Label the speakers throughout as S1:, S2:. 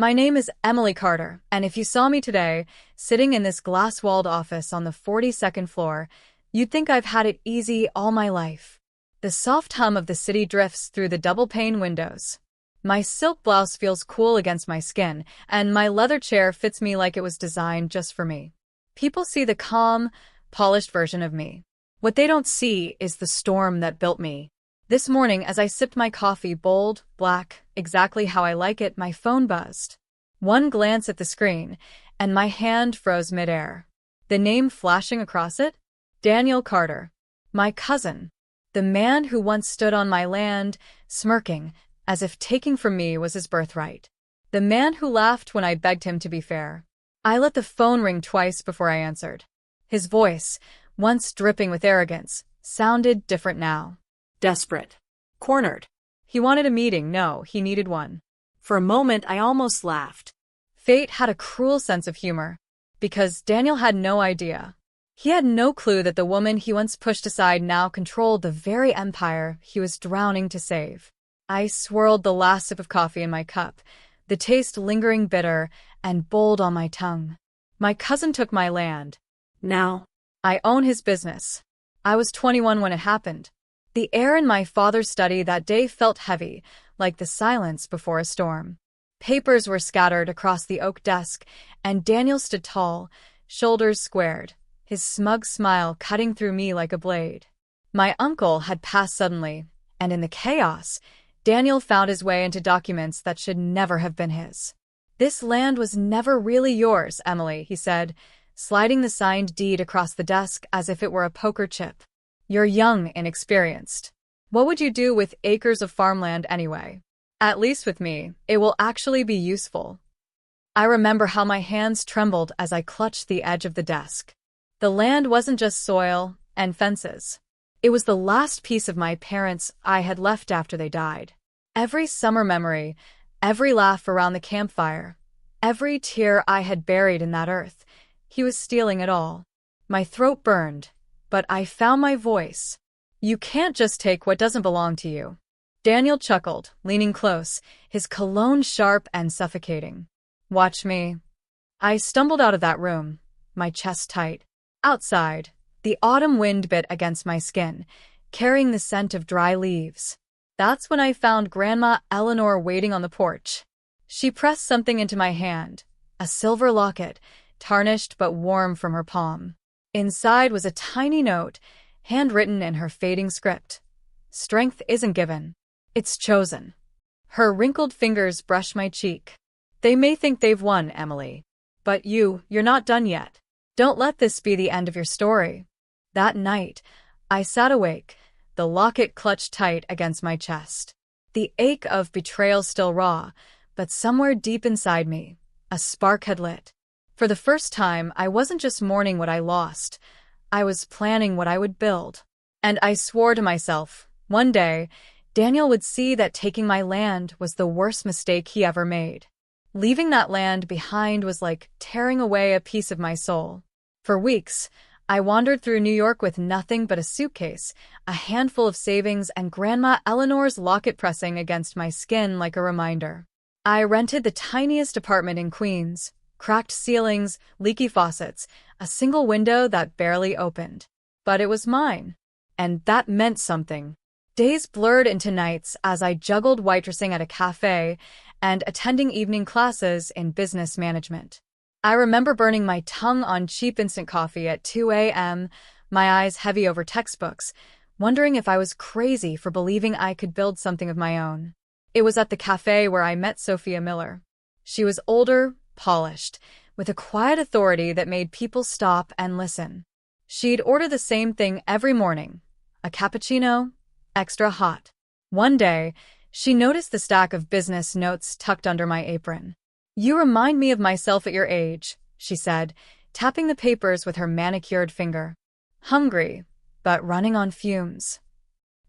S1: My name is Emily Carter, and if you saw me today, sitting in this glass-walled office on the 42nd floor, you'd think I've had it easy all my life. The soft hum of the city drifts through the double-pane windows. My silk blouse feels cool against my skin, and my leather chair fits me like it was designed just for me. People see the calm, polished version of me. What they don't see is the storm that built me. This morning, as I sipped my coffee, bold, black, exactly how I like it, my phone buzzed. One glance at the screen, and my hand froze midair. The name flashing across it? Daniel Carter. My cousin. The man who once stood on my land, smirking, as if taking from me was his birthright. The man who laughed when I begged him to be fair. I let the phone ring twice before I answered. His voice, once dripping with arrogance, sounded different now.
S2: Desperate. Cornered.
S1: He wanted a meeting. No, he needed one.
S2: For a moment, I almost laughed.
S1: Fate had a cruel sense of humor, because Daniel had no idea. He had no clue that the woman he once pushed aside now controlled the very empire he was drowning to save. I swirled the last sip of coffee in my cup, the taste lingering bitter and bold on my tongue. My cousin took my land.
S2: Now,
S1: I own his business. I was 21 when it happened. The air in my father's study that day felt heavy, like the silence before a storm. Papers were scattered across the oak desk, and Daniel stood tall, shoulders squared, his smug smile cutting through me like a blade. My uncle had passed suddenly, and in the chaos, Daniel found his way into documents that should never have been his. "This land was never really yours, Emily," he said, sliding the signed deed across the desk as if it were a poker chip. "You're young and inexperienced. What would you do with acres of farmland anyway? At least with me, it will actually be useful." I remember how my hands trembled as I clutched the edge of the desk. The land wasn't just soil and fences. It was the last piece of my parents I had left after they died. Every summer memory, every laugh around the campfire, every tear I had buried in that earth, he was stealing it all. My throat burned, but I found my voice. "You can't just take what doesn't belong to you." Daniel chuckled, leaning close, his cologne sharp and suffocating. "Watch me." I stumbled out of that room, my chest tight. Outside, the autumn wind bit against my skin, carrying the scent of dry leaves. That's when I found Grandma Eleanor waiting on the porch. She pressed something into my hand, a silver locket, tarnished but warm from her palm. Inside was a tiny note, handwritten in her fading script. "Strength isn't given. It's chosen." Her wrinkled fingers brushed my cheek. "They may think they've won, Emily. But you're not done yet. Don't let this be the end of your story." That night, I sat awake, the locket clutched tight against my chest. The ache of betrayal still raw, but somewhere deep inside me, a spark had lit. For the first time, I wasn't just mourning what I lost. I was planning what I would build. And I swore to myself, one day, Daniel would see that taking my land was the worst mistake he ever made. Leaving that land behind was like tearing away a piece of my soul. For weeks, I wandered through New York with nothing but a suitcase, a handful of savings, and Grandma Eleanor's locket pressing against my skin like a reminder. I rented the tiniest apartment in Queens, cracked ceilings, leaky faucets, a single window that barely opened. But it was mine, and that meant something. Days blurred into nights as I juggled waitressing at a cafe and attending evening classes in business management. I remember burning my tongue on cheap instant coffee at 2 a.m., my eyes heavy over textbooks, wondering if I was crazy for believing I could build something of my own. It was at the cafe where I met Sophia Miller. She was older, polished, with a quiet authority that made people stop and listen. She'd order the same thing every morning, a cappuccino, extra hot. One day, she noticed the stack of business notes tucked under my apron. "You remind me of myself at your age," she said, tapping the papers with her manicured finger. "Hungry, but running on fumes."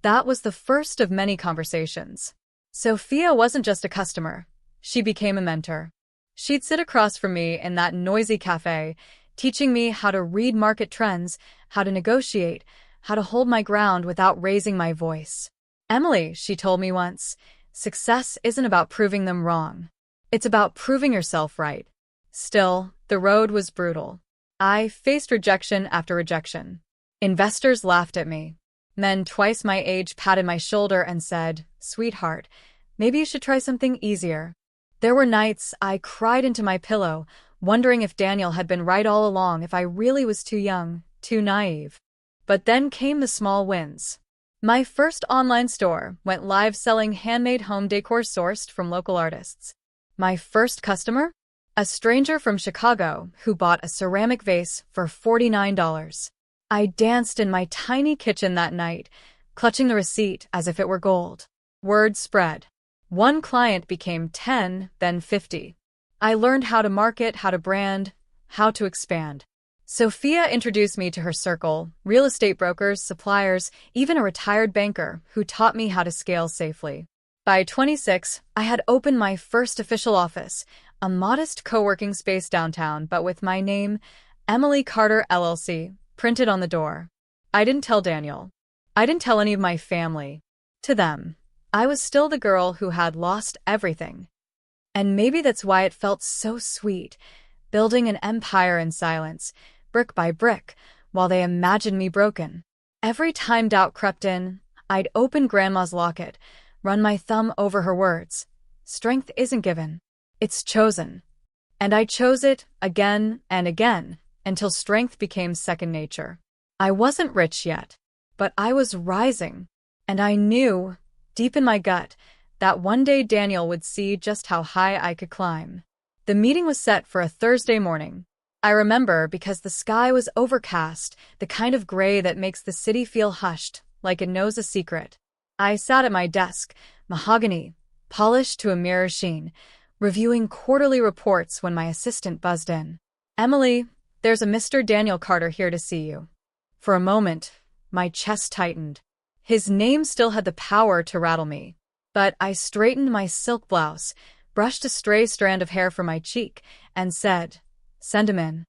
S1: That was the first of many conversations. Sophia wasn't just a customer. She became a mentor. She'd sit across from me in that noisy cafe, teaching me how to read market trends, how to negotiate, how to hold my ground without raising my voice. "Emily," she told me once, "success isn't about proving them wrong. It's about proving yourself right. Still, the road was brutal. I faced rejection after rejection. Investors laughed at me. Men twice my age patted my shoulder and said, "Sweetheart, maybe you should try something easier." There were nights I cried into my pillow, wondering if Daniel had been right all along, if I really was too young, too naive. But then came the small wins. My first online store went live selling handmade home decor sourced from local artists. My first customer? A stranger from Chicago who bought a ceramic vase for $49. I danced in my tiny kitchen that night, clutching the receipt as if it were gold. Word spread. One client became 10, then 50. I learned how to market, how to brand, how to expand. Sophia introduced me to her circle, real estate brokers, suppliers, even a retired banker who taught me how to scale safely. By 26, I had opened my first official office, a modest co-working space downtown, but with my name, Emily Carter LLC, printed on the door. I didn't tell Daniel. I didn't tell any of my family. To them, I was still the girl who had lost everything. And maybe that's why it felt so sweet, building an empire in silence, brick by brick, while they imagined me broken. Every time doubt crept in, I'd open Grandma's locket, run my thumb over her words. Strength isn't given. It's chosen. And I chose it again and again, until strength became second nature. I wasn't rich yet, but I was rising. And I knew, deep in my gut, that one day Daniel would see just how high I could climb. The meeting was set for a Thursday morning. I remember because the sky was overcast, the kind of gray that makes the city feel hushed, like it knows a secret. I sat at my desk, mahogany, polished to a mirror sheen, reviewing quarterly reports when my assistant buzzed in. "Emily, there's a Mr. Daniel Carter here to see you." For a moment, my chest tightened. His name still had the power to rattle me. But I straightened my silk blouse, brushed a stray strand of hair from my cheek, and said, "Send him in."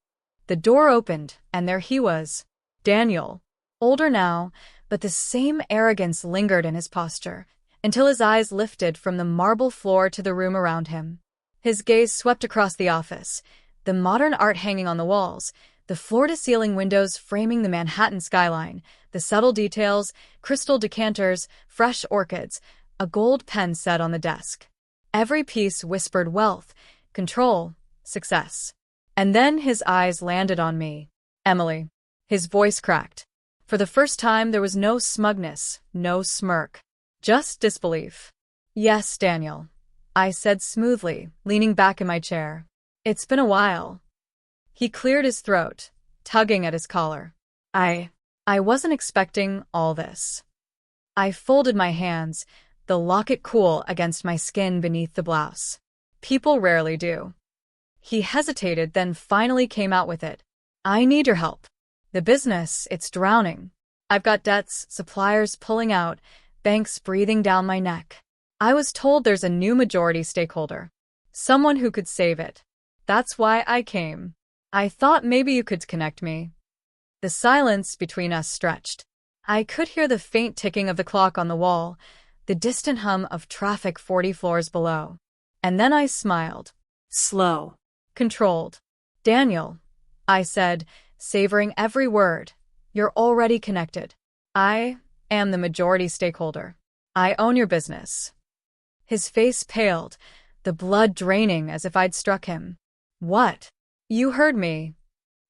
S1: The door opened, and there he was. Daniel. Older now, but the same arrogance lingered in his posture, until his eyes lifted from the marble floor to the room around him. His gaze swept across the office, the modern art hanging on the walls, the floor-to-ceiling windows framing the Manhattan skyline, the subtle details, crystal decanters, fresh orchids, a gold pen set on the desk. Every piece whispered wealth, control, success. And then his eyes landed on me. "Emily." His voice cracked. For the first time, there was no smugness, no smirk, just disbelief. "Yes, Daniel," I said smoothly, leaning back in my chair. "It's been a while." He cleared his throat, tugging at his collar. I wasn't expecting all this." I folded my hands, the locket cool against my skin beneath the blouse. "People rarely do." He hesitated, then finally came out with it. "I need your help. The business, it's drowning. I've got debts, suppliers pulling out, banks breathing down my neck. I was told there's a new majority stakeholder. Someone who could save it. That's why I came. I thought maybe you could connect me." The silence between us stretched. I could hear the faint ticking of the clock on the wall, the distant hum of traffic 40 floors below. And then I smiled.
S2: Slow.
S1: Controlled. "Daniel," I said, savoring every word, "you're already connected. I am the majority stakeholder. I own your business." His face paled, the blood draining as if I'd struck him. "What?" "You heard me."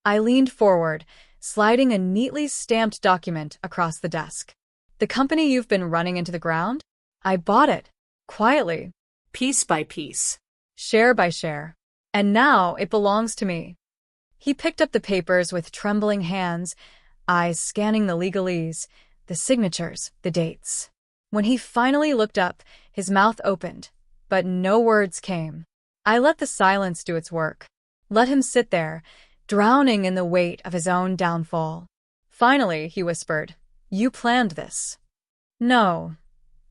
S1: I leaned forward, sliding a neatly stamped document across the desk. "The company you've been running into the ground? I bought it. Quietly.
S2: Piece by piece.
S1: Share by share. And now it belongs to me." He picked up the papers with trembling hands, eyes scanning the legalese, the signatures, the dates. When he finally looked up, his mouth opened, but no words came. I let the silence do its work. Let him sit there, drowning in the weight of his own downfall. Finally, he whispered, "You planned this." "No,"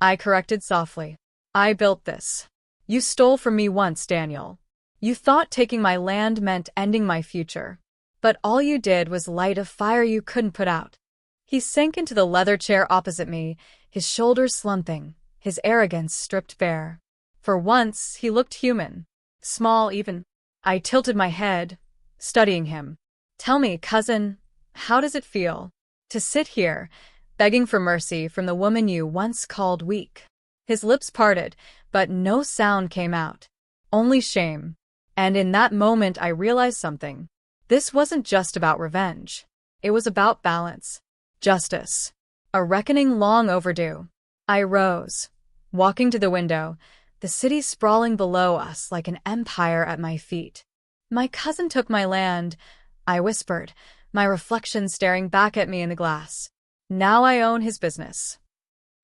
S1: I corrected softly. "I built this. You stole from me once, Daniel. You thought taking my land meant ending my future. But all you did was light a fire you couldn't put out." He sank into the leather chair opposite me, his shoulders slumping, his arrogance stripped bare. For once, he looked human. Small even. I tilted my head, studying him. Tell me, cousin, how does it feel to sit here, begging for mercy from the woman you once called weak? His lips parted, but no sound came out. Only shame. And in that moment I realized something. This wasn't just about revenge. It was about balance. Justice. A reckoning long overdue. I rose, walking to the window, the city sprawling below us like an empire at my feet. My cousin took my land, I whispered, my reflection staring back at me in the glass. Now I own his business.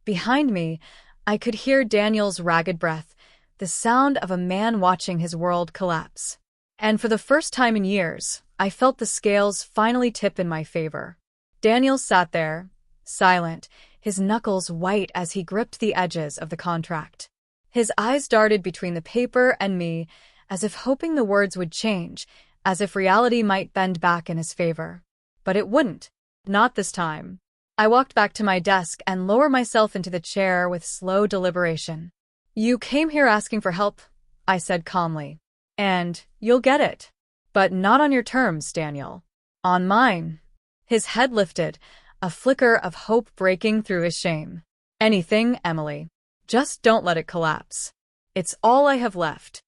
S1: Behind me, I could hear Daniel's ragged breath, the sound of a man watching his world collapse. And for the first time in years, I felt the scales finally tip in my favor. Daniel sat there, silent, his knuckles white as he gripped the edges of the contract. His eyes darted between the paper and me, as if hoping the words would change, as if reality might bend back in his favor. But it wouldn't. Not this time. I walked back to my desk and lowered myself into the chair with slow deliberation. You came here asking for help, I said calmly. And you'll get it. But not on your terms, Daniel. On mine. His head lifted, a flicker of hope breaking through his shame. Anything, Emily. Just don't let it collapse. It's all I have left.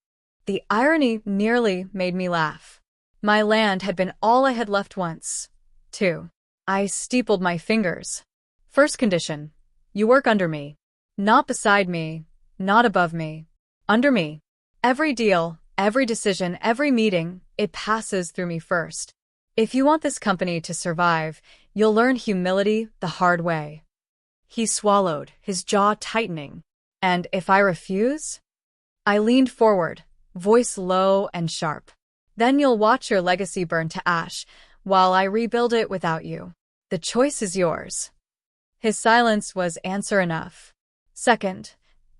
S1: The irony nearly made me laugh. My land had been all I had left once, too. I steepled my fingers. First condition. You work under me. Not beside me, not above me. Under me. Every deal, every decision, every meeting, it passes through me first. If you want this company to survive, you'll learn humility the hard way. He swallowed, his jaw tightening. And if I refuse? I leaned forward, voice low and sharp. Then you'll watch your legacy burn to ash, while I rebuild it without you. The choice is yours. His silence was answer enough. Second,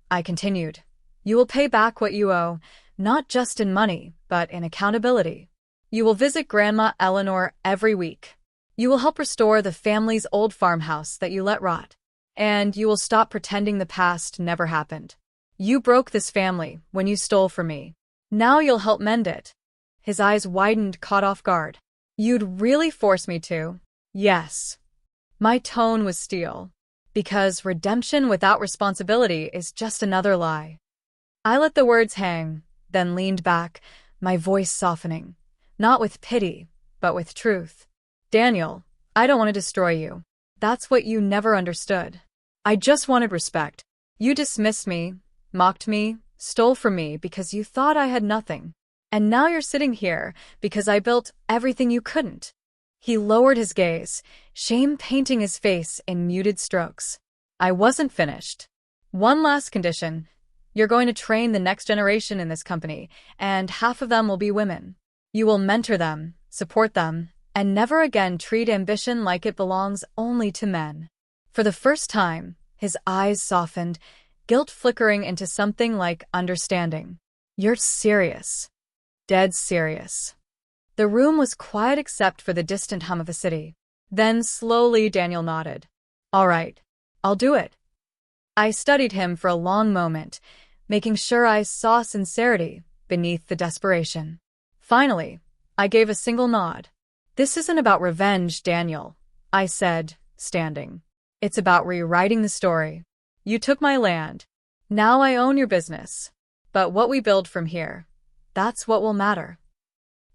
S1: I continued, you will pay back what you owe, not just in money, but in accountability. You will visit Grandma Eleanor every week. You will help restore the family's old farmhouse that you let rot. And you will stop pretending the past never happened. You broke this family when you stole from me. Now you'll help mend it. His eyes widened, caught off guard. You'd really force me to? Yes. My tone was steel. Because redemption without responsibility is just another lie. I let the words hang, then leaned back, my voice softening. Not with pity, but with truth. Daniel, I don't want to destroy you. That's what you never understood. I just wanted respect. You dismissed me, mocked me, stole from me because you thought I had nothing. And now you're sitting here because I built everything you couldn't. He lowered his gaze, shame painting his face in muted strokes. I wasn't finished. One last condition. You're going to train the next generation in this company, and half of them will be women. You will mentor them, support them, and never again treat ambition like it belongs only to men. For the first time, his eyes softened, guilt flickering into something like understanding. You're serious. Dead serious. The room was quiet except for the distant hum of the city. Then slowly Daniel nodded. All right, I'll do it. I studied him for a long moment, making sure I saw sincerity beneath the desperation. Finally, I gave a single nod. This isn't about revenge, Daniel, I said, standing. It's about rewriting the story. You took my land. Now I own your business. But what we build from here, that's what will matter.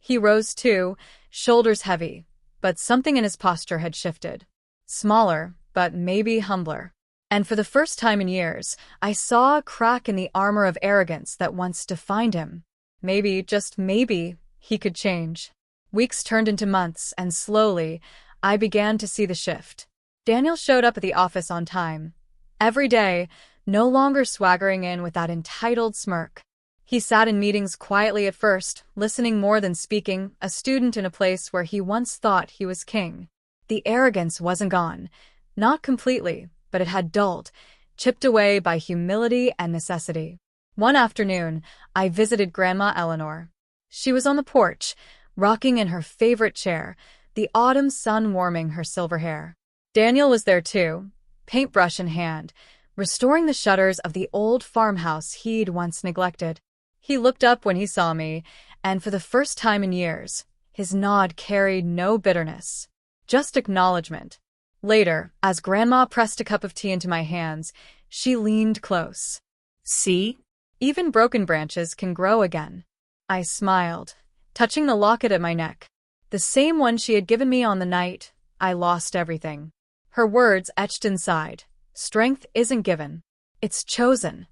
S1: He rose too, shoulders heavy, but something in his posture had shifted. Smaller, but maybe humbler. And for the first time in years, I saw a crack in the armor of arrogance that once defined him. Maybe, just maybe, he could change. Weeks turned into months, and slowly, I began to see the shift. Daniel showed up at the office on time. Every day, no longer swaggering in with that entitled smirk. He sat in meetings quietly at first, listening more than speaking, a student in a place where he once thought he was king. The arrogance wasn't gone. Not completely, but it had dulled, chipped away by humility and necessity. One afternoon, I visited Grandma Eleanor. She was on the porch, rocking in her favorite chair, the autumn sun warming her silver hair. Daniel was there too, paintbrush in hand, restoring the shutters of the old farmhouse he'd once neglected. He looked up when he saw me, and for the first time in years, his nod carried no bitterness, just acknowledgement. Later, as Grandma pressed a cup of tea into my hands, she leaned close.
S2: See?
S1: Even broken branches can grow again. I smiled, touching the locket at my neck, the same one she had given me on the night I lost everything. Her words etched inside. Strength isn't given. It's chosen.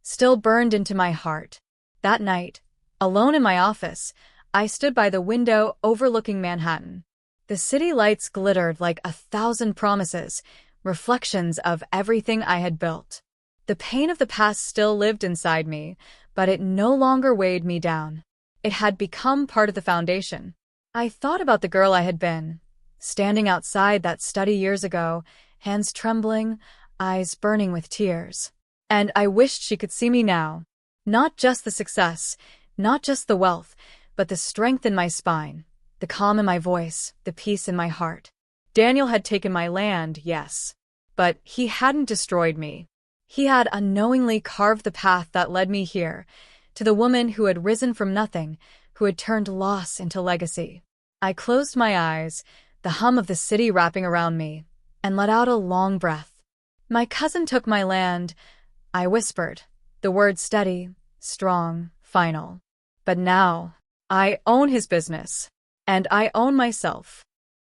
S1: Still burned into my heart. That night, alone in my office, I stood by the window overlooking Manhattan. The city lights glittered like 1,000 promises, reflections of everything I had built. The pain of the past still lived inside me, but it no longer weighed me down. It had become part of the foundation. I thought about the girl I had been, standing outside that study years ago, hands trembling, eyes burning with tears. And I wished she could see me now. Not just the success, not just the wealth, but the strength in my spine, the calm in my voice, the peace in my heart. Daniel had taken my land, yes, but he hadn't destroyed me. He had unknowingly carved the path that led me here, to the woman who had risen from nothing, who had turned loss into legacy. I closed my eyes, the hum of the city wrapping around me, and let out a long breath. My cousin took my land, I whispered, the word steady, strong, final. But now, I own his business, and I own myself.